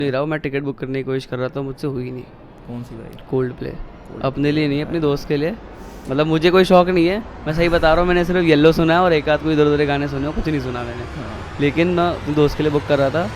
नहीं रहा हूँ, मैं टिकट बुक करने की कोशिश कर रहा था, मुझसे हुई नहीं। कौन सी भाई? कोल्ड प्ले अपने लिए नहीं, अपने दोस्त के लिए। मतलब मुझे कोई शौक नहीं है, मैं सही बता रहा हूँ। मैंने सिर्फ येलो सुना है और एक आध कोई इधर उधर गाने सुने हो, कुछ नहीं सुना मैंने। हाँ। लेकिन मैं अपने दोस्त के लिए बुक कर रहा था।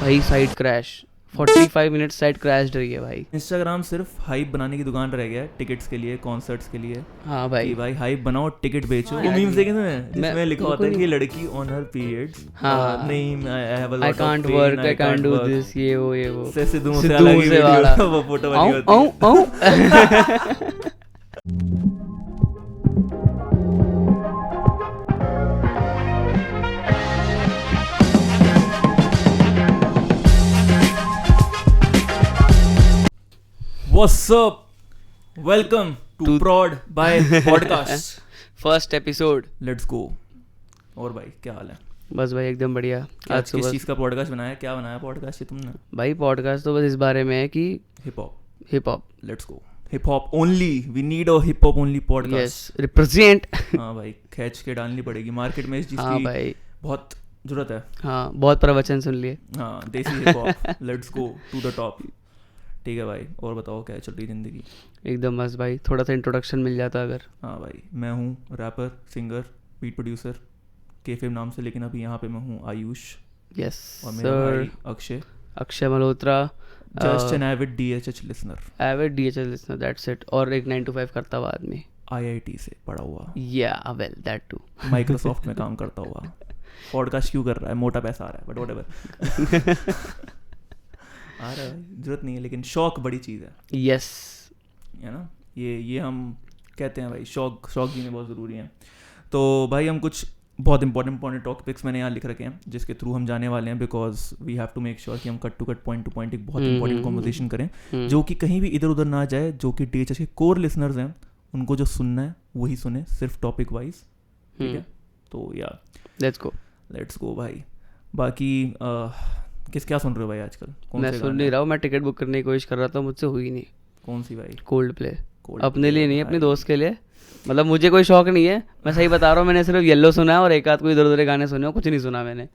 भाई site crash, 45 minute site crash रही है भाई। इंस्टाग्राम सिर्फ हाइप बनाने की दुकान रह गया है, टिकट्स के लिए, कॉन्सर्ट्स के लिए। हाँ भाई, कि भाई हाइप बनाओ, टिकट बेचो। हाँ वो यार, मीम्स देखे तुमने मैं जिसमें लिखा होता है बिल्कुल कि लड़की ऑन हर पीरियड्स, हाँ। नहीं I have a I lot of can't pain, work, I I can't can't do work. This, ये वो से सिद्धू सिद्धू मूसेवाला की मूसेवाला। वीडियो वो फोटो बनी आऊं होती है। आऊं What's up? Welcome to Prod by Podcast. First episode. Let's go. और भाई क्या हाल है? बस भाई एकदम बढ़िया। आज किस सुबह चीज़ का पॉडकास्ट बनाया? क्या बनाया पॉडकास्ट ये तुमने? भाई पॉडकास्ट तो बस इस बारे में है कि hip hop. Hip hop, let's go. Hip hop only, we need a hip hop only yes, podcast. Represent. हाँ भाई, खींच के डालनी पड़ेगी मार्केट में इस चीज़ हाँ की भाई, बहुत जरूरत है। हाँ बहुत प्रवचन सुन लिए। हाँ, desi hip hop. Let's go to the top. ठीक है भाई, और बताओ क्या चल रही जिंदगी? एकदम मस्त भाई, थोड़ा सा इंट्रोडक्शन मिल जाता अगर। हाँ भाई, मैं हूँ रैपर, सिंगर, बीट प्रोड्यूसर, केफेम नाम से, लेकिन अभी यहाँ पे मैं हूँ आयुष। यस और मेरा सर, भाई Akshay, Akshay Malhotra, just an avid DHH listener, Avid DHL listener, that's it. और एक 9 to 5 करता हुआ आदमी, IIT से पढ़ा हुआ, या वेल दैट टू, माइक्रोसॉफ्ट में काम करता हुआ। पॉडकास्ट क्यों कर रहा है? मोटा पैसा आ रहा है, बट व्हाटएवर। आ रहा है, जरूरत नहीं है, लेकिन शौक बड़ी चीज़ है, यस। है ना? ये हम कहते हैं भाई, शौक जीने बहुत ज़रूरी है। तो भाई हम कुछ बहुत इंपॉर्टेंट टॉपिक्स मैंने यहाँ लिख रखे हैं जिसके थ्रू हम जाने वाले हैं, because we have to make sure कि हम cut to cut, point to point एक बहुत इंपॉर्टेंट कॉन्वर्सेशन करें जो कि कहीं भी इधर उधर ना जाए, जो कि DHH के कोर लिसनर्स हैं उनको जो सुनना है वही सुने, सिर्फ टॉपिक वाइज। ठीक है, तो या लेट्स गो भाई। बाकी क्या सुन रहे हो भाई आजकल? मैं सुन नहीं रहा हूँ, मैं टिकट बुक करने की कोशिश कर रहा था, मुझसे हुई नहीं। कौन सी भाई? कोल्ड प्ले अपने लिए नहीं, अपने दोस्त के लिए। मतलब मुझे कोई शौक नहीं है, मैं सही बता रहा हूँ। मैंने सिर्फ येलो सुना है और एक आध कोई इधर उधर गाने सुने हो, कुछ नहीं सुना मैंने।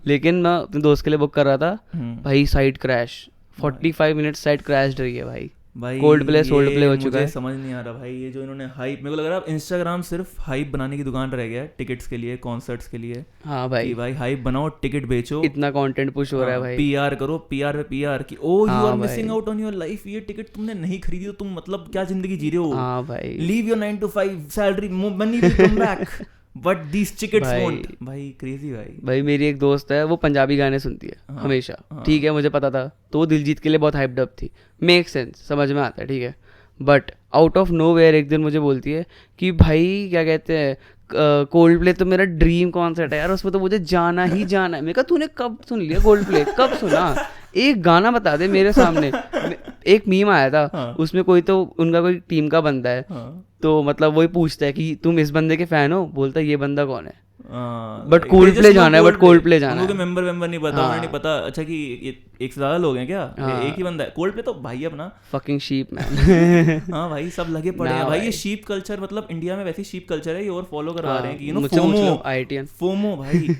लेकिन मैं अपने दोस्त के लिए बुक कर रहा था। भाई site crash, 45 minute site crash रही है भाई। कोल्ड प्ले सोल्ड प्ले हो चुका है। समझ नहीं आ रहा भाई, ये जो इन्होंने हाइप, मेरे को लग रहा है इंस्टाग्राम सिर्फ हाइप बनाने की दुकान रह गया है, टिकट्स के लिए, कॉन्सर्ट्स के लिए। हाँ भाई, कि भाई हाइप बनाओ, टिकट बेचो, इतना कंटेंट पुश हो रहा है भाई। PR करो, PR पे PR की oh you are missing out on your life. ये टिकट तुमने नहीं खरीदी तो तुम मतलब क्या जिंदगी जी रहे हो? हाँ भाई, leave your 9 to 5 salary, money will come back, but these tickets won't. भाई क्रेजी भाई। मेरी एक दोस्त है, वो पंजाबी गाने सुनती है हमेशा। ठीक है, मुझे पता था, तो वो दिलजीत के लिए बहुत हाइप्ड अप थी। मेक सेंस, समझ में आता है, ठीक है। But out of nowhere एक दिन मुझे बोलती है कि भाई क्या कहते हैं, कोल्ड प्ले तो मेरा ड्रीम कॉन्सर्ट है यार, उसमें तो मुझे जाना ही जाना है। मैंने कहा तूने कब सुन लिया कोल्ड प्ले, कब सुना? एक गाना बता दे मेरे सामने। एक मीम आया था, उसमें कोई तो उनका कोई टीम का बंदा है, तो मतलब वही पूछता है कि तुम इस बंदे के फैन हो? बोलता है ये बंदा कौन है? बट कोल्ड प्ले जाना है, बट कोल्ड प्ले जाना है। मेंबर नहीं पता, उन्हें नहीं पता। अच्छा कि एक से ज्यादा लोग हैं क्या? एक ही बंदा है? कोल्ड प्ले तो भाई अपना फकिंग शीप मैन। हाँ भाई, सब लगे पड़े हैं भाई। ये शीप कल्चर, मतलब इंडिया में वैसी शीप कल्चर है, ये और फॉलो करवा रहे हैं कि यू नो फोमो भाई।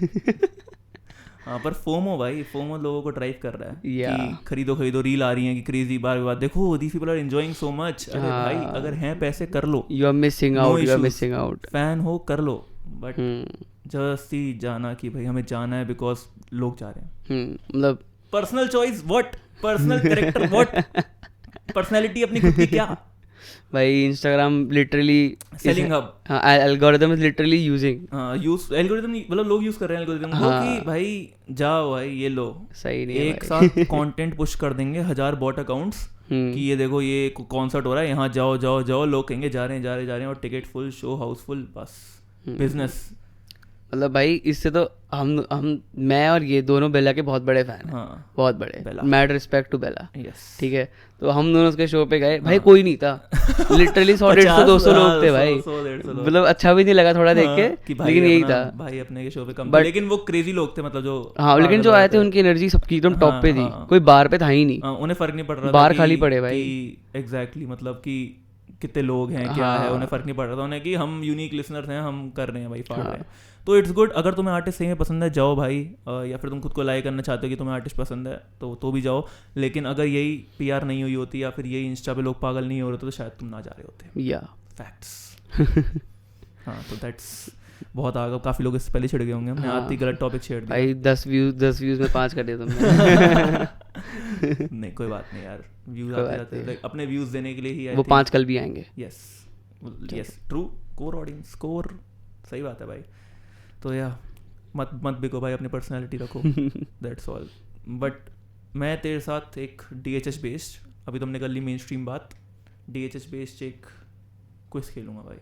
हाँ, पर फोमो भाई, फोमो लोगों को ड्राइव कर रहा है कि खरीदो रील आ रही है कि क्रेजी, बार देखो these people are enjoying so much. अरे भाई, अगर हैं पैसे कर लो, you are missing out. Fan हो कर लो, बट जस्ट जाना कि भाई हमें जाना है बिकॉज लोग जा रहे हैं। मतलब personal choice what, personal character what, personality अपनी खुद की क्या? भाई इंस्टाग्राम लिटरली सेलिंग हब। हाँ, algorithm is literally using. Use algorithm, मतलब लोग यूज कर रहे हैं एल्गोरिथम को कि भाई जाओ भाई ये लो, सही नहीं एक साथ कंटेंट पुश कर देंगे 1000 बॉट अकाउंट्स कि ये देखो ये कॉन्सर्ट हो रहा है, यहाँ जाओ, लोग कहेंगे जा रहे हैं और टिकट फुल, शो हाउसफुल, बस बिजनेस। मतलब भाई इससे तो मैं और ये दोनों बेला के बहुत बड़े फैन हैं, बहुत बड़े। मैड रिस्पेक्ट टू बेला, ठीक है। तो हम दोनों उसके शो पे गए भाई, कोई नहीं था, लिटरली 100-150-200 लोग थे भाई। मतलब अच्छा भी नहीं लगा थोड़ा देख के, लेकिन यही था भाई, अपने के शो पे कम, लेकिन वो क्रेजी लोग थे, मतलब जो हाँ, लेकिन जो आए थे उनकी एनर्जी सबकी एकदम टॉप पे थी। कोई बार पे था ही नहीं, उन्हें फर्क नहीं पड़ रहा, बार खाली पड़े भाई। एग्जैक्टली, मतलब कि कितने लोग हैं क्या है, उन्हें फर्क नहीं पड़ रहा था उन्हें कि हम यूनिक लिसनर्स हैं, हम कर रहे हैं भाई, फाड़ रहे हैं। तो इट्स गुड. अगर तुम्हें आर्टिस्ट सही में पसंद है जाओ भाई, या फिर तुम खुद को लाइक करना चाहते हो कि तुम्हें आर्टिस्ट पसंद है तो भी जाओ. लेकिन अगर यही PR नहीं हुई होती या फिर यही इंस्टा पे लोग पागल नहीं हो रहे तो शायद तुम ना जा रहे होते. या फैक्ट्स. हाँ तो दैट्स बहुत आगे. काफ़ी लोग इससे पहले छिड़ गए होंगे. हमने हाँ. आती गलत टॉपिक छेड़ दिया. भाई 10 व्यूज में 5 कर दिए तुमने. नहीं कोई बात नहीं यार, व्यूज कोई आते बात जाते नहीं. लाइक अपने व्यूज देने के लिए ही. वो 5 कल भी आएंगे. Yes true. Core audience core. सही बात है भाई. तो या मत बिको भाई, अपनी पर्सनैलिटी रखो. That's all. बट मैं तेरे साथ एक DHH बेस्ड, अभी तुमने कर ली मेन स्ट्रीम बात, DHH बेस्ड एक क्विज खेलूंगा भाई.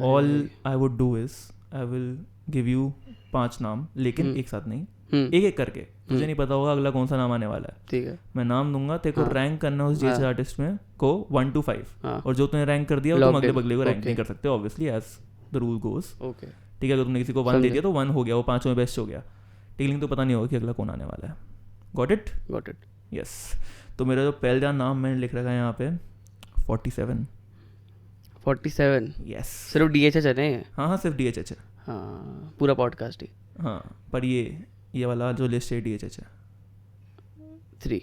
All I would do is I will give you 5 नाम, लेकिन एक साथ नहीं, एक एक करके. तुझे नहीं पता होगा अगला कौन सा नाम आने वाला है. ठीक है. मैं नाम दूंगा, तेरे को हाँ. रैंक करना उस DHH आर्टिस्ट में को 1 to 5. हाँ. और जो तूने रैंक कर दिया वो तुम अगले बगले को रैंक नहीं कर सकते obviously, as the rule goes. Okay. ठीक है. अगर तुमने किसी को 1 दे दिया तो 1 हो गया, वो 5 में बेस्ट हो गया. ठीक, लेकिन तो पता नहीं होगा कि अगला कौन आने वाला है. Got it. यस. तो मेरा जो पहला नाम मैंने लिख रखा है यहाँ पे 47. 47. यस. सिर्फ DHH है नहीं. हाँ सिर्फ DHH है. हाँ पूरा पॉडकास्ट ही. हाँ पर ये वाला जो लिस्ट है DHH है. 3.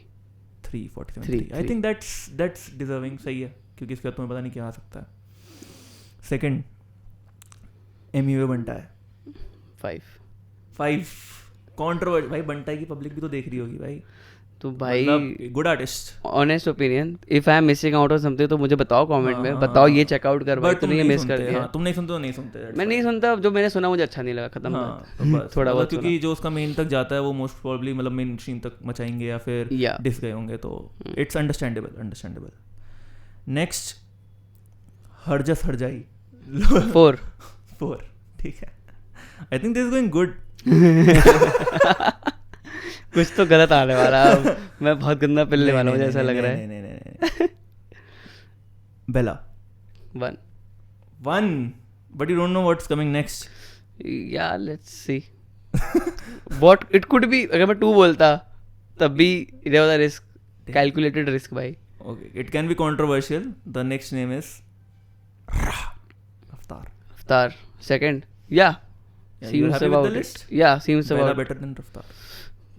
47. I think that's deserving. सही है, क्योंकि इसके बाद तुम्हें पता नहीं क्या आ सकता है. सेकंड MUA बंटा है. 5. कंट्रोवर्सी भाई. बंटा की पब्लिक भी तो देख रही होगी भाई. तो भाई good artist. Honest opinion, if I am missing out on something तो मुझे बताओ कमेंट में. बताओ ये चेकआउट कर भाई, तूने ये मिस कर दिया. तुम नहीं सुनते तो नहीं सुनते. मैं नहीं सुनता. जो मैंने सुना मुझे अच्छा नहीं लगा. खत्म. थोड़ा बहुत, क्योंकि जो उसका मेन तक जाता है वो मोस्ट प्रोबेबली मतलब मेन स्ट्रीम तक मचाएंगे या फिर डिस गए होंगे. तो इट्स अंडरस्टैंडेबल. नेक्स्ट हरजस हरजाई. 4. ठीक है. I think this is going good. कुछ तो गलत आने वाला. मैं बहुत गंदा पिलने वाला हूँ मुझे ऐसा लग रहा है. नहीं. बेला. 1. But you don't know what's coming next. Yeah, let's see. What it could be. अगर मैं 2 बोलता तब भी there was a risk, calculated risk भाई. Okay, it can be controversial. The next name is Raftaar. Second. Yeah. Seems about it. Yeah, seems about better than Raftaar.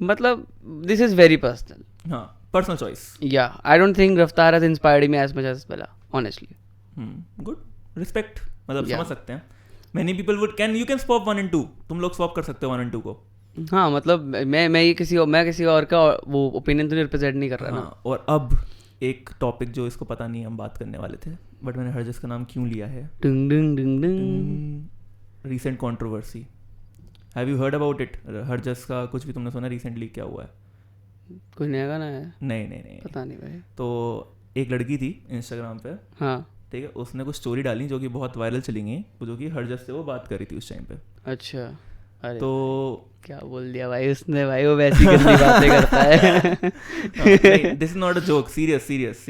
मतलब this is very personal. हाँ, personal choice. Yeah, I don't think Raftaar has inspired me as much as Bella, honestly. Good. Respect. मतलब समझ सकते हैं. Many people you can swap 1 and 2. तुम लोग swap कर सकते हो 1 and 2 को. हाँ मतलब मैं किसी और का वो ओपिनियन तो रिप्रेजेंट नहीं कर रहा ना. और अब एक टॉपिक जो इसको पता नहीं हम बात करने वाले थे, बट मैंने हरजस का नाम क्यों लिया है. Recent controversy. Have you heard about it? Harjas का कुछ भी तुमने सुना रिसेंटली क्या हुआ है? कुछ नया गाना है? नहीं पता नहीं भाई. तो एक लड़की थी इंस्टाग्राम पे. हाँ ठीक है. उसने कुछ स्टोरी डाली जो कि बहुत वायरल चली गई, जो कि हरजस से वो बात करी थी उस टाइम पे. अच्छा. अरे तो क्या बोल दिया भाई उसने. भाई वो वैसी गंदी बातें करता है. This is not a joke. Serious. This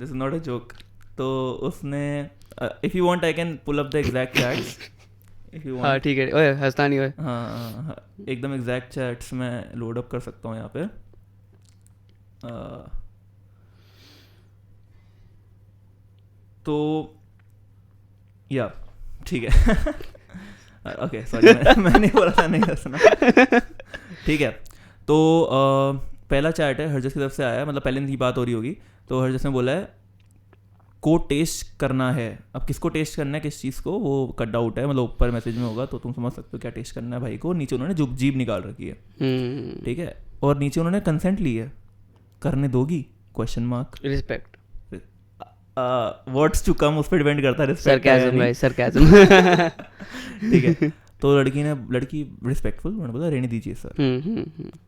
is not a joke. तो उसने if you want I can pull up the exact chats. हाँ ठीक है. ओए हंसता नहीं. ओए हाँ एकदम एग्जैक्ट चैट्स मैं लोड अप कर सकता हूँ यहाँ पे. तो या ठीक है. ओके सॉरी मैं नहीं बोला था, नहीं हंसना. ठीक है. तो पहला चैट है हरजस की तरफ से आया है. मतलब पहले दिन की बात हो रही होगी. तो हरजस ने बोला है को टेस्ट करना है. अब किसको टेस्ट करना है, किस चीज़ को, वो कट आउट है. मतलब ऊपर मैसेज में होगा तो तुम समझ सकते हो क्या टेस्ट करना है भाई को. नीचे उन्होंने जीभ निकाल रखी है. ठीक है. और नीचे उन्होंने कंसेंट ली है. करने दोगी? Question mark. Respect. Words to come उस पर डिपेंड करता है. सरकाज़म भाई, सरकाज़म. ठीक है. तो लड़की रिस्पेक्टफुल उन्होंने बोला रहने दीजिए सर.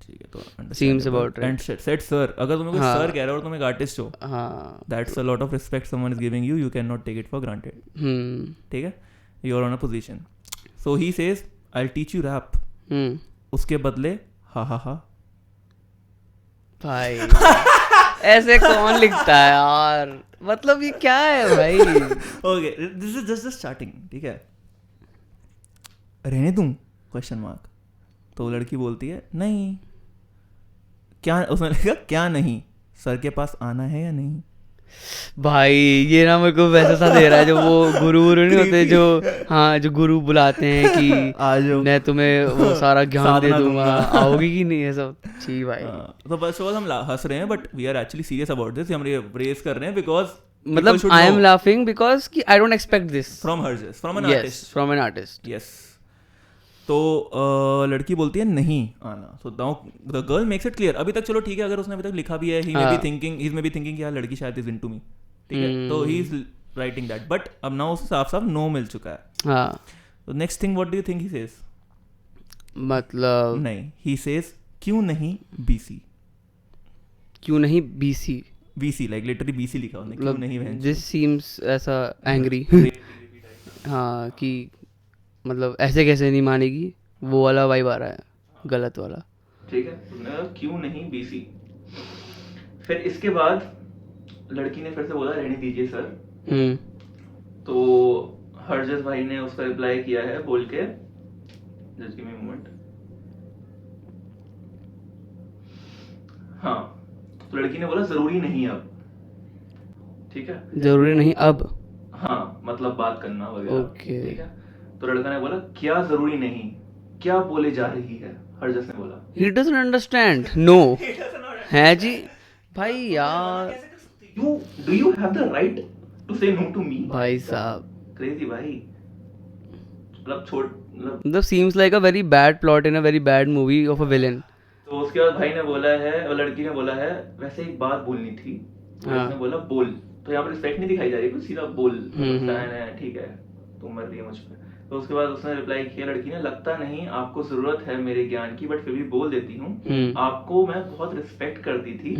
ठीक है. तो seems about and said sir. अगर तुम्हें कोई सर कह रहा है और तुम एक आर्टिस्ट हो, that's a lot of respect someone is giving you. You can not take it for granted. ठीक है. You are on a position. So he says I will teach you rap. उसके बदले हा भाई ऐसे कौन लिखता है यार. मतलब ये क्या है भाई. Okay this is just starting. ठीक है. रहने दूं? Question mark. तो लड़की बोलती है नहीं. क्या उसने लिखा क्या नहीं, सर के पास आना है या नहीं. भाई ये ना मेरे को वैसा सा दे रहा है जो वो गुरु वुरु नहीं होते जो, हाँ जो गुरु बुलाते हैं कि आ जाओ। मैं तुम्हें वो सारा ज्ञान दे साधना दूंगा, दूंगा। आओगी कि नहीं, ये सब छी भाई। तो बस हम हंस रहे हैं, but we are actually serious about this, हम ये रेस कर रहे हैं बिकॉज मतलब आई एम लाफिंग बिकॉज कि I don't expect this from हर्जेस, from an yes artist. From an artist. Yes. तो लड़की बोलती है नहीं आना, so now the girl makes it clear. अभी तक चलो ठीक है, अगर उसने अभी तक लिखा भी है, ही मे बी थिंकिंग कि यार लड़की शायद इज इनटू मी, ठीक है, तो he is writing that, but अब नाउ उसे साफ साफ नो मिल चुका है। हाँ तो next thing what do you think he says? मतलब नहीं, ही सेज क्यों नहीं बीसी। क्यों नहीं BC, BC like literally BC लिखा उसने, क्यों नहीं बहन। दिस सीम्स ऐसा एंग्री हाँ कि मतलब ऐसे कैसे नहीं मानेगी, वो वाला वाइब आ रहा है, गलत वाला। ठीक है, उसने कहा क्यों नहीं बीसी। फिर इसके बाद लड़की ने फिर से बोला रहने दीजिए सर। तो हरजस भाई ने उसका रिप्लाई किया है बोल के, just give me a moment. हाँ, तो लड़की ने बोला जरूरी नहीं अब, ठीक है, जरूरी नहीं अब, हाँ मतलब बात करना वगैरह, ओके। ठीक है। तो लड़का ने बोला क्या जरूरी नहीं, क्या बोले जा रही है, हरजस ने बोला। ही डजंट अंडरस्टैंड, नो है जी भाई यार, do you have the right to say no to me? भाई साहब क्रेजी भाई, मतलब मतलब seems like a very bad plot in a very bad movie of a villain. तो उसके बाद भाई ने बोला है, और लड़की ने बोला है वैसे एक बात बोलनी थी, हाँ। उसने बोला बोल। तो यहाँ पर रिस्पेक्ट नहीं दिखाई जा रही, कुछ सीधा बोल, हम्म। फैन है ठीक है, तुम मर रही है मुझ पे। तो उसके बाद उसने रिप्लाई किया लड़की ने, लगता नहीं आपको जरूरत है मेरे ज्ञान की, बट फिर भी बोल देती हूँ, आपको मैं बहुत रिस्पेक्ट करती थी।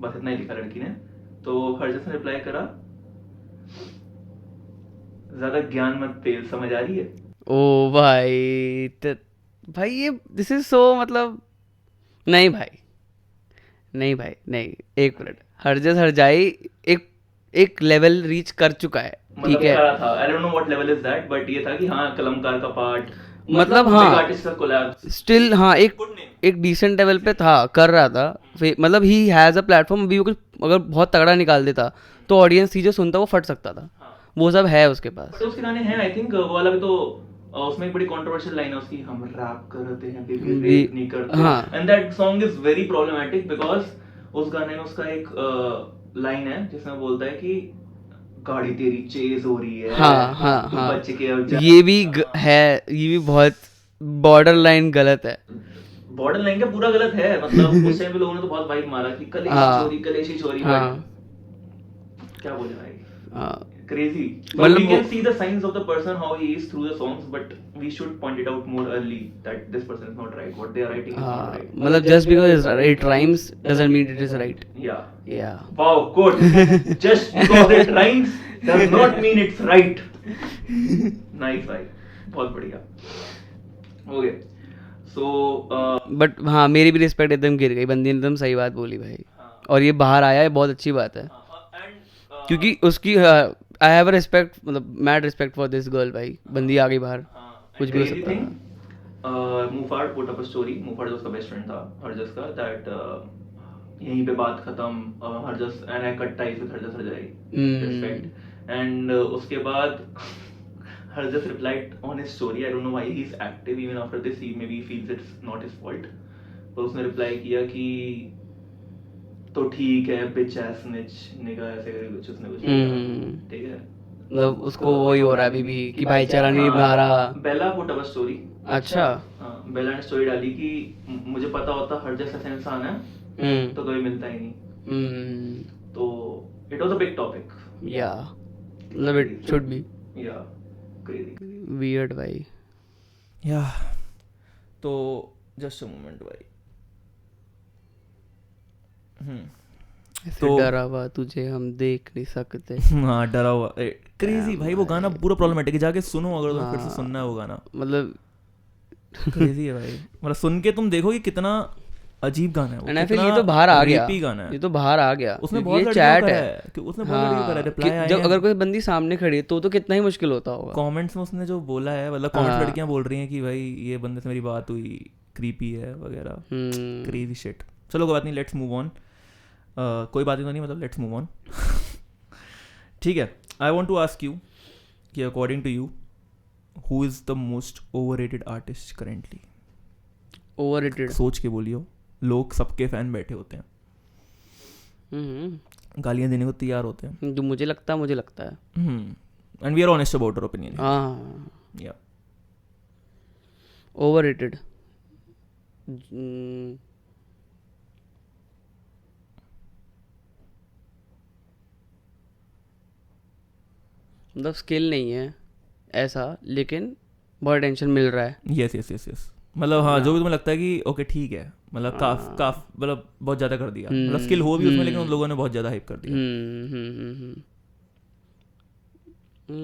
बस इतना ही लिखा लड़की ने। तो हरजस ने रिप्लाई करा, ज्यादा ज्ञान मत तेल, समझ आ रही है? ओ भाई भाई ये दिस इज सो मतलब नहीं भाई, नहीं भाई नहीं, एक मिनट, हरजस हरजाई एक लेवल रीच कर चुका है, ठीक है। I don't know what level is that, but ये था कि हाँ कलमकार का पार्ट, मतलब हाँ आर्टिस्ट का कोलैब स्टिल, हाँ एक डिसेंट लेवल पे था, कर रहा था, मतलब ही हैज अ प्लेटफॉर्म। अभी वो कुछ अगर बहुत तगड़ा निकाल देता तो ऑडियंस ही जो सुनता वो फट सकता था, वो सब है उसके पास। उसके गाने हैं आई थिंक, वो वाला भी तो उसमें एक बड़ी कंट्रोवर्शियल लाइन है उसकी, हम रैप करते हैं फिर भी रेप नहीं करते, हाँ। And that song is very problematic because उस गाने में उसका एक लाइन है जिसमें बोलता है कि गाड़ी तेरी चेज हो रही है, हाँ बच्चे के अब ये भी है, ये भी बहुत बॉर्डर लाइन गलत है। बॉर्डर लाइन का पूरा गलत है, मतलब उस टाइम पे लोगों ने तो बहुत वाइब मारा कि कलेशी चोरी, क्या बोले भाई, crazy. But we can see the signs of the person how he is through the songs, but we should point it out more early that this person is not right. What they are writing is not right. मतलब just because it rhymes doesn't mean it is right. Yeah. Wow, good. Just because it rhymes does not mean it's right. Nice भाई, बहुत बढ़िया. Okay. So. But हाँ मेरी भी respect एकदम गिर गई, बंदी ने एकदम सही बात बोली भाई, और ये बाहर आया है, बहुत अच्छी बात है, क्योंकि उसकी आई हैव रिस्पेक्ट, मतलब mad respect for this girl भाई, बंदी आ गई बाहर, कुछ भी हो सकता है। Muhfaad put up a story, Muhfaad जो उसका बेस्ट फ्रेंड था हरजस का, दैट यहीं पे बात खत्म, Harjas and I cut ties with Harjas हरजाई, respect. And उसके बाद Harjas replied on his story, I don't know why he is active even after this, he may be feels it's not his fault, तो उसने रिप्लाई किया कि तो ठीक है बिच एस निच निगा, ऐसे करके कुछ उसने कुछ, ठीक है, मतलब उसको वही हो रहा है अभी भी कि भाईचारा नहीं बना रहा। बेला पुट अप अ स्टोरी, अच्छा बेला ने स्टोरी डाली कि मुझे पता होता हरजस ऐसा इंसान है तो कभी मिलता ही नहीं, तो it was a big topic, या मतलब इट शुड बी, या क्रेजी वियर्ड भाई, या। तो जस्ट अ मोमेंट भाई, तो डरा हुआ तुझे हम देख नहीं सकते, हाँ डरा हुआ, क्रेजी भाई, वो गाना पूरा प्रॉब्लमेटिक है, जाके सुनो अगर तुम फिर से सुनना है वो गाना, मतलब क्रेजी है भाई, मतलब सुन के तुम देखो कि कितना अजीब गाना है वो, एंड आई फील ये तो बाहर आ गया, गाना है, ये तो बाहर आ गया, उसमें बहुत ये चैट है कि उसने बहुत लड़कियों करा रिप्लाई, जब अगर कोई बंदी सामने खड़ी है तो कितना ही मुश्किल होता होगा। कमेंट्स में उसने जो बोला है, मतलब कमेंट्स लड़कियां बोल रही हैं कि भाई ये बंदे से मेरी बात हुई, क्रीपी है वगैरह, क्रेजी शिट। चलो कोई बात नहीं, लेट्स मूव ऑन। कोई बात ही नहीं, मतलब लेट्स मूव ऑन. ठीक है, I want to ask you कि according to you who is the most overrated artist currently. Overrated. सोच के बोलियो, लोग सबके फैन बैठे होते हैं, गालियाँ देने को तैयार होते हैं. जो मुझे लगता है. And we are honest about our opinion. हाँ. या ओवररेटेड. मतलब स्किल नहीं है ऐसा, लेकिन बहुत टेंशन मिल रहा है. यस मतलब हाँ, जो भी तुम्हें लगता है कि ओके ठीक है, मतलब काफ मतलब बहुत ज़्यादा कर दिया, मतलब स्किल हो भी उसमें, लेकिन उन लोगों ने बहुत ज़्यादा हाइप कर दिया.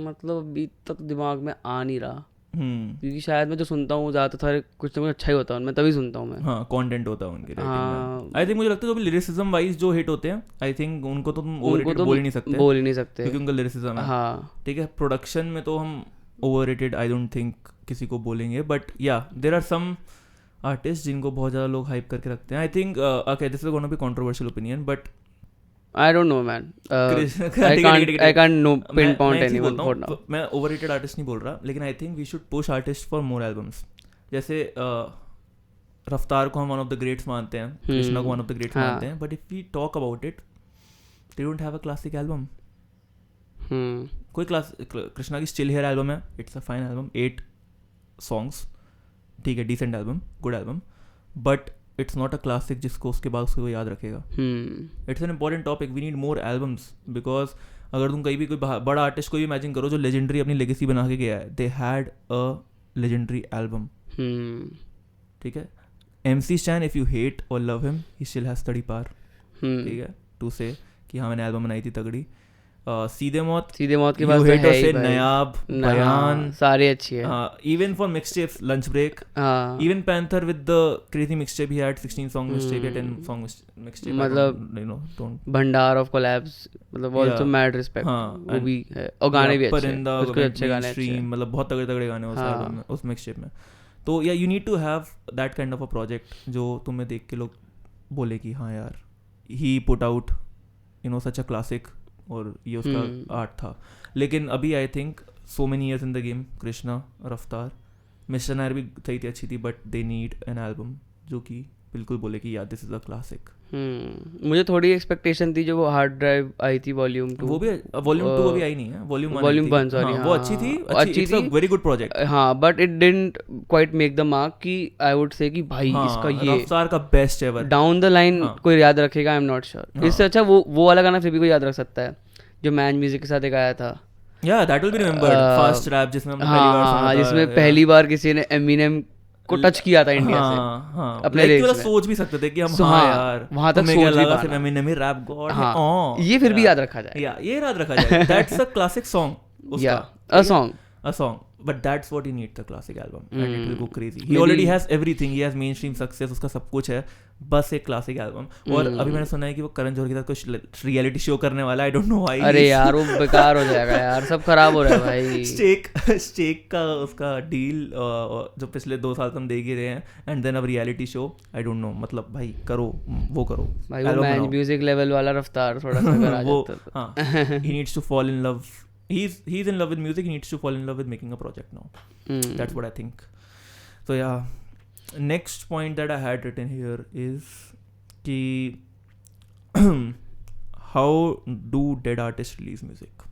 मतलब अभी तक दिमाग में आ नहीं रहा. क्योंकि शायद मैं जो सुनता हूँ ज़्यादातर कुछ ना कुछ अच्छा ही होता है, मैं तभी सुनता हूँ मैं. हाँ, कंटेंट होता है उनके. हाँ. आई थिंक मुझे लगता है जो भी लिरिसिज्म वाइज जो हिट होते हैं, आई थिंक उनको तो तुम ओवररेटेड बोल ही नहीं सकते क्योंकि उनका लिरिसिज्म है. हाँ. ठीक है, प्रोडक्शन में तो हम ओवररेटेड आई डोंट थिंक किसी को बोलेंगे, बट या देयर आर सम आर्टिस्ट जिनको बहुत ज़्यादा लोग हाइप करके रखते हैं. I think okay, this is gonna be controversial opinion, but I don't know, man. I can't pinpoint anyone for now. मैं ओवररेटेड आर्टिस्ट नहीं बोल रहा, लेकिन I think we should push artist for more albums. जैसे रफ्तार को हम one of the greats मानते हैं, कृष्णा को वन ऑफ द ग्रेट्स मानते हैं, but if we talk about it, they don't have a classic album. कोई कृष्णा की स्टिल हेयर एल्बम है, it's a fine album, 8 songs, ठीक है, decent album, good album, but it's not a classic जिसको उसके बाद उसको याद रखेगा. It's an important topic, we need more albums, because अगर तुम कहीं भी कोई बड़ा आर्टिस्ट को भी इमेजिन करो जो लेजेंडरी अपनी लेगेसी बना के गया है, they had a legendary album. ठीक है, MC Stan, if you hate और love him, he still has steady power. ठीक है, टू से कि हाँ मैंने एल्बम बनाई थी तगड़ी. सीधे मौत के बाद तो है ही भाई. नयाब, बयान, सारे अच्छी है. Even for mixtapes, lunch break, even Panther with the crazy mixtape, he had 16 song mixtape या 10 song मिक्सटेप. मतलब यू नो भंडार ऑफ कोलैब्स, मतलब आल्सो मैड रिस्पेक्ट. वो भी है, और गाने भी अच्छे हैं, कुछ अच्छे गाने हैं, मतलब बहुत तगड़े गाने उस एल्बम में, उस मिक्सटेप में. तो या you need to have that kind of a project जो तुम्हें देख के लोग बोले कि हाँ यार, he put out you know such a classic, और ये उसका आर्ट था. लेकिन अभी I think so many years in the game, Krishna, Raftaar, mister Nair भी सही थी, अच्छी थी, but they need an album जो कि बिल्कुल बोले कि यार दिस इज अ क्लासिक. मुझे थोड़ी एक्सपेक्टेशन थी जो वो हार्ड ड्राइव आई थी वॉल्यूम 2, वो भी वॉल्यूम 2 अभी आई नहीं है, वॉल्यूम 1 सॉरी. वो अच्छी थी, it's a very good project. हाँ, but it didn't quite make the mark कि आई वुड से कि भाई इसका ये रफ्तार का best ever. Down the line कोई याद रखेगा, आई एम नॉट श्योर. इससे अच्छा वो वाला गाना फिर भी कोई याद रख सकता है जो मैन म्यूजिक के साथ एक आया था. या that will be remembered, fast rap, जिसमें हमने पहली बार सुना था, जिसमें पहली बार किसी ने एमिनेम को टच किया था इंडिया से. हाँ, अपने लिरिक्स में सोच भी सकते थे कि हम हाँ यार वहां तक सोच भी पाना, एमिनेम ही रैप गॉड है, ये फिर भी याद रखा जाए. या ये याद रखा जाए, दैट्स अ क्लासिक सॉन्ग उसका, a song, but that's what he needs, the classic album, and it will go crazy. He already has everything, he has mainstream success, उसका सब कुछ है, बस एक क्लासिक एल्बम. और अभी मैंने सुना है कि वो करण जौहर के साथ कुछ रियलिटी शो करने वाला है, आई डोंट नो व्हाई. अरे यार वो बेकार हो जाएगा यार, सब खराब हो रहा है भाई. स्टेक का उसका डील जो पिछले 2 साल तुम देख ही रहे हैं, एंड देन अब reality show, I don't know, मतलब भाई करो, वो करो भाई, वो मैच म्यूजिक लेवल वाला रफ्तार थोड़ा सा अगर आ जाता तो. हाँ, he needs to fall in love. He's in love with music. He needs to fall in love with making a project now. That's what I think. So yeah, next point that I had written here is कि how do dead artists release music?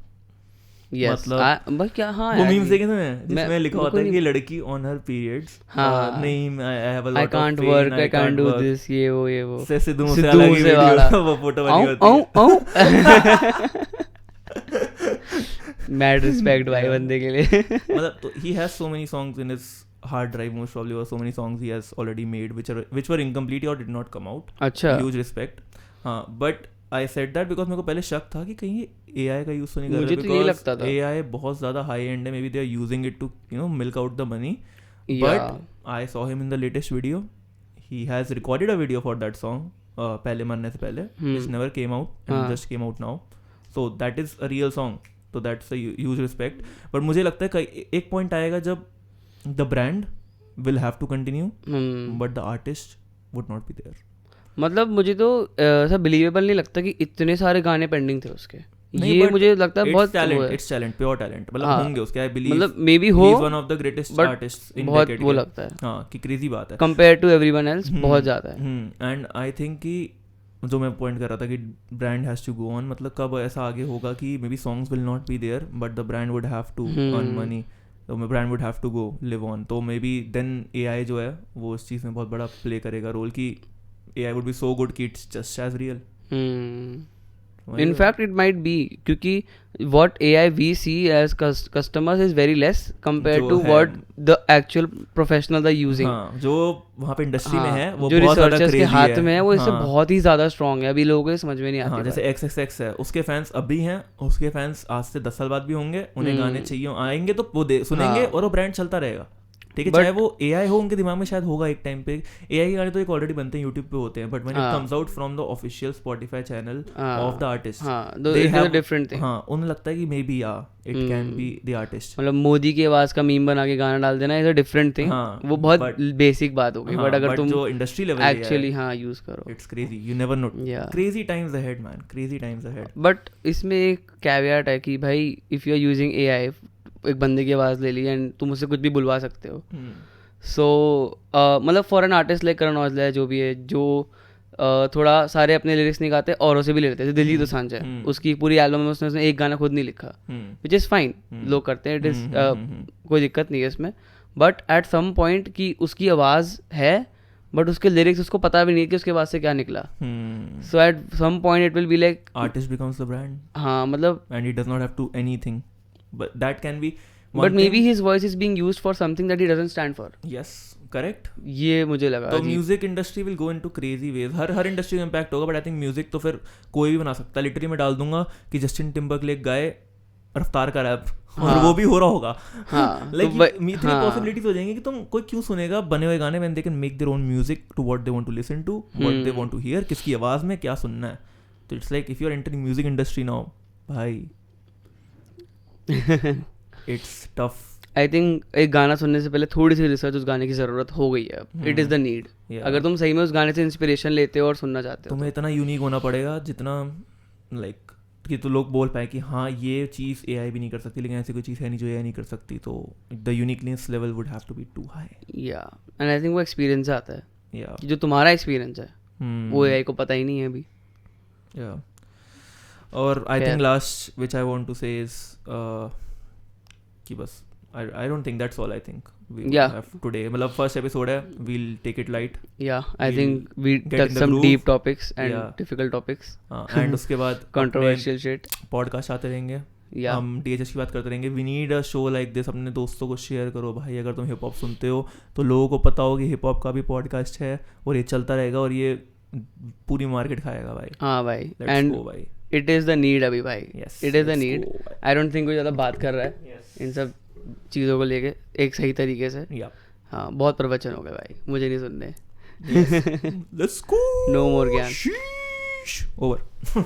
Yes. मतलब बस क्या, हाँ वो memes देखे तुमने जिसमें लिखा होता है कि लड़की on her periods, नहीं I have a lot of pain, I can't do this, ये वो से सिद्धू मूसे वाला वो फोटो वाली होती है. मैड रिस्पेक्ट भाई बंदे के लिए. मतलब तो he has so many songs in his hard drive most probably, or so many songs he has already made which were incomplete or did not come out. अच्छा, huge respect. हाँ, but I said that because मेरे को पहले शक था कि कहीं ये AI का यूज तो नहीं कर रहे, मुझे तो ये लगता था AI बहुत ज़्यादा high end है, maybe they are using it to you know milk out the money. But I saw him in the latest video. He has recorded a video for that song पहले मरने से पहले, which never came out and just came out now. So that is a real song. तो that's a huge respect. But मुझे लगता है एक point आएगा जब the brand will have to continue but the artist would not be there. मतलब मुझे तो ऐसा बिलीवेबल नहीं लगता कि इतने सारे गाने पेंडिंग थे उसके, नहीं, ये but मुझे लगता है it's बहुत वो talent, है। it's talent, pure talent, मतलब हाँ, होंगे उसके, I believe मतलब मे बी हो, he is one of the greatest but artists in बहुत decade वो के। लगता है हाँ कि क्रेजी बात है कंपेयर टू एवरीवन एल्स, बहुत ज़्यादा है। एंड आई थिंक कि जो मैं पॉइंट कर रहा था कि brand has to go on, मतलब कब ऐसा आगे होगा कि maybe songs will not be there but the brand would have to earn money, तो brand would have to go live on, तो मे बी देन AI जो है वो इस चीज़ में बहुत बड़ा प्ले करेगा रोल कि AI would be so good कि it's just as real. In fact, it might be क्योंकि what AI we see as customers is very less compared जो to है- what the actual professionals are using. हाँ जो वहाँ पे industry में हाँ, है वो जो बहुत ज़्यादा रिसर्चर्स के क्रेजी हाथ में है वो इससे हाँ, बहुत ही ज़्यादा स्ट्रॉन्ग है, अभी लोगों को ये समझ में नहीं आती हाँ, जैसे बात। XXX है, उसके फैंस अभी हैं, उसके फैंस आज से 10 साल बाद भी होंगे, उन्हें गाने चाहिए आएंगे तो वो सुनेंगे हाँ। और वो ब्रांड चलता रहेगा, ठीक है, But- चाहे वो AI हो, उनके दिमाग में शायद होगा एक टाइम पे AI के गाने तो एक ऑलरेडी बनते हैं यूट्यूब पे होते हैं, बट व्हेन इट हाँ। Comes out from the official Spotify channel हाँ, ऑफ द आर्टिस्ट, हाँ, they it is a have- different thing. हाँ उन्हें लगता है कि may be it can be the artist. मतलब मोदी की आवाज़ का मीम बना के गाना डाल देना इज अ डिफरेंट थिंग, हाँ, वो बहुत but- बेसिक बात हो गई, बट अगर तुम जो इंडस्ट्री लेवल एक्चुअली हाँ यूज़ करो, it's crazy, you never know, Yeah. Crazy times ahead man, crazy times ahead. But इसमें एक कैवियट है कि भाई if you are using AI, एक बंदे की आवाज़ ले ली एंड तुम उससे कुछ भी बुलवा सकते हो, सो मतलब for an artist like Karan Aujla है जो भी है, जो थोड़ा सारे अपने लिरिक्स नहीं गाते, औरों से भी ले लेते हैं, दिलजीत दोसांझ है, उसकी पूरी एल्बम में उसने एक गाना खुद नहीं लिखा, विच इज़ फाइन, लोग करते हैं, इट इज़ कोई दिक्कत नहीं है इसमें, बट एट सम पॉइंट कि उसकी आवाज़ है बट उसके लिरिक्स उसको पता भी नहीं कि उसके बाद से क्या निकला, so at some point it will be like artist becomes the brand, हाँ मतलब and he does not have to anything, but that can be one but may be thing- his voice is being used for something that he doesn't stand for, yes correct, ये मुझे लगा तो अजीब। Music industry will go into crazy ways, हर industry में impact होगा, but I think music तो फिर कोई भी बना सकता है, लिटरली मैं डाल दूंगा कि जस्टिन टिम्बरलेक गाए रफ्तार का रैप और वो भी हो रहा होगा, हाँ, लाइक तो इतनी पॉसिबिलिटीज हो जाएंगी कि तुम कोई क्यों सुनेगा बने हुए गाने, when they can make their own music to what they want to listen to, what they want to hear, किसकी आवाज में क्या सुनना है, तो it's like if you are entering music industry now भाई इट्स टफ। आई थिंक एक गाना सुनने से पहले थोड़ी सी रिसर्च उस गाने की ज़रूरत हो गई है, इट इज़ द नीड, अगर तुम सही में उस गाने से इंस्पिरेशन लेते हो और सुनना चाहते हो, तुम्हें इतना यूनिक होना पड़ेगा जितना लाइक कि तो लोग बोल पाए कि हाँ ये चीज़ AI भी नहीं कर सकती, लेकिन ऐसी कोई चीज़ है नहीं जो AI नहीं कर सकती, तो the uniqueness level would have to be too high. Yeah and I think वो एक्सपीरियंस से आता है, या कि जो तुम्हारा एक्सपीरियंस है वो AI को पता ही नहीं है अभी। या और I think Fair. Last which I want to say is कि बस I don't think that's all, I think we Yeah. have today, मतलब फर्स्ट एपिसोड है, we'll take it light, Yeah, I We'll think we get touched in the some groove. deep topics and Yeah. difficult topics, and उसके बाद controversial shit. Podcast आते रहेंगे, Yeah. हम DHS की बात करते रहेंगे, we need a show like this, अपने दोस्तों को शेयर करो भाई, अगर तुम हिप हॉप सुनते हो तो लोगों को पता हो कि हिप हॉप का भी पॉडकास्ट है और ये चलता रहेगा और ये पूरी मार्केट खाएगा भाई, हाँ भाई, लेट्स and गो भाई, it is the need अभी भाई, Yes, it is the let's need. go भाई. I don't think कोई ज़्यादा बात कर रहा है Yes. इन सब चीज़ों को लेके एक सही तरीके से। Yeah. हाँ, बहुत प्रवचन हो गए भाई, मुझे नहीं सुनने। Let's go. No more ज्ञान। Sheesh. Over.